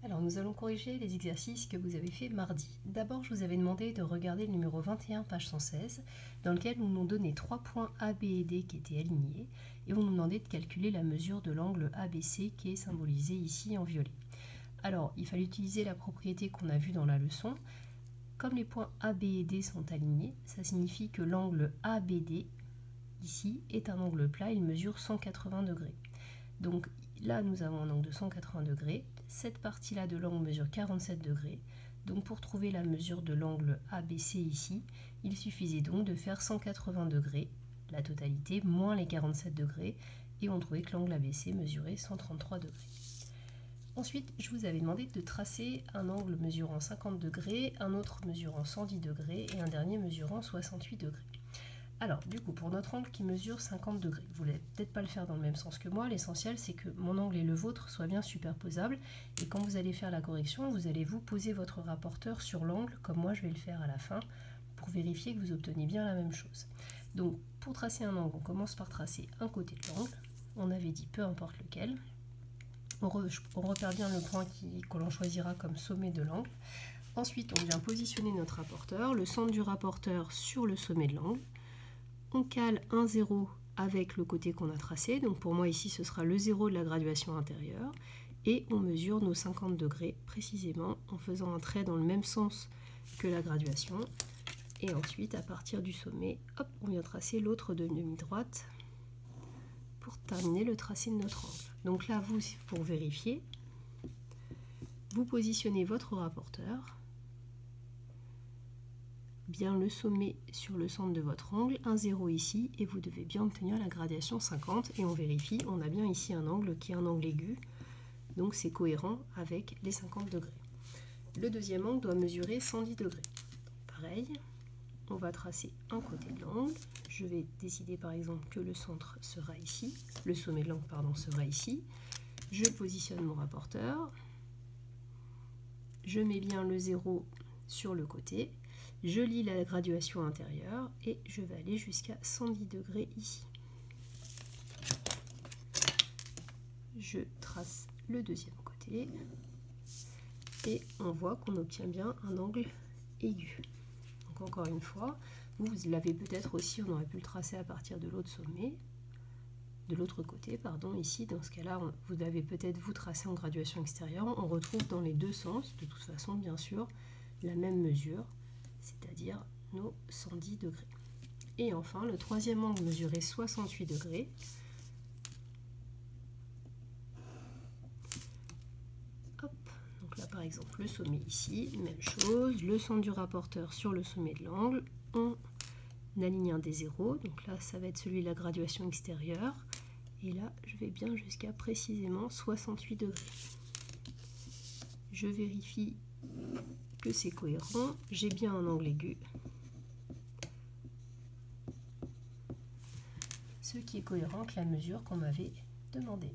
Alors nous allons corriger les exercices que vous avez fait mardi. D'abord, je vous avais demandé de regarder le numéro 21, page 116, dans lequel nous nous donnait 3 points A, B et D qui étaient alignés, et on nous demandait de calculer la mesure de l'angle ABC qui est symbolisé ici en violet. Alors, il fallait utiliser la propriété qu'on a vue dans la leçon. Comme les points A, B et D sont alignés, ça signifie que l'angle ABD, ici, est un angle plat, il mesure 180 degrés. Donc là, nous avons un angle de 180 degrés. Cette partie-là de l'angle mesure 47 degrés. Donc pour trouver la mesure de l'angle ABC ici, il suffisait donc de faire 180 degrés, la totalité, moins les 47 degrés, et on trouvait que l'angle ABC mesurait 133 degrés. Ensuite, je vous avais demandé de tracer un angle mesurant 50 degrés, un autre mesurant 110 degrés et un dernier mesurant 68 degrés. Alors, du coup, pour notre angle qui mesure 50 degrés, vous ne voulez peut-être pas le faire dans le même sens que moi, l'essentiel c'est que mon angle et le vôtre soient bien superposables, et quand vous allez faire la correction, vous allez vous poser votre rapporteur sur l'angle, comme moi je vais le faire à la fin, pour vérifier que vous obtenez bien la même chose. Donc, pour tracer un angle, on commence par tracer un côté de l'angle, on avait dit peu importe lequel, on repère bien le point que l'on choisira comme sommet de l'angle. Ensuite, on vient positionner notre rapporteur, le centre du rapporteur sur le sommet de l'angle. On cale un 0 avec le côté qu'on a tracé, donc pour moi ici ce sera le 0 de la graduation intérieure, et on mesure nos 50 degrés précisément en faisant un trait dans le même sens que la graduation, et ensuite à partir du sommet, hop, on vient tracer l'autre demi-droite pour terminer le tracé de notre angle. Donc là, vous, pour vérifier, vous positionnez votre rapporteur, bien le sommet sur le centre de votre angle, un 0 ici, et vous devez bien obtenir la gradation 50, et on vérifie, on a bien ici un angle qui est un angle aigu, donc c'est cohérent avec les 50 degrés. Le deuxième angle doit mesurer 110 degrés. Pareil, on va tracer un côté de l'angle, je vais décider par exemple que le centre sera ici, le sommet de l'angle pardon sera ici, je positionne mon rapporteur, je mets bien le 0 sur le côté, je lis la graduation intérieure et je vais aller jusqu'à 110 degrés ici. Je trace le deuxième côté et on voit qu'on obtient bien un angle aigu. Donc encore une fois, vous l'avez peut-être aussi, on aurait pu le tracer à partir de l'autre sommet, de l'autre côté, pardon, ici, dans ce cas-là, vous avez peut-être vous tracé en graduation extérieure, on retrouve dans les deux sens, de toute façon, bien sûr, la même mesure, c'est-à-dire nos 110 degrés. Et enfin, le troisième angle mesurait 68 degrés. Hop, donc là par exemple le sommet ici, même chose, le centre du rapporteur sur le sommet de l'angle, on aligne un des zéros, donc là ça va être celui de la graduation extérieure, et là je vais bien jusqu'à précisément 68 degrés. Je vérifie que c'est cohérent, j'ai bien un angle aigu, ce qui est cohérent avec la mesure qu'on m'avait demandé.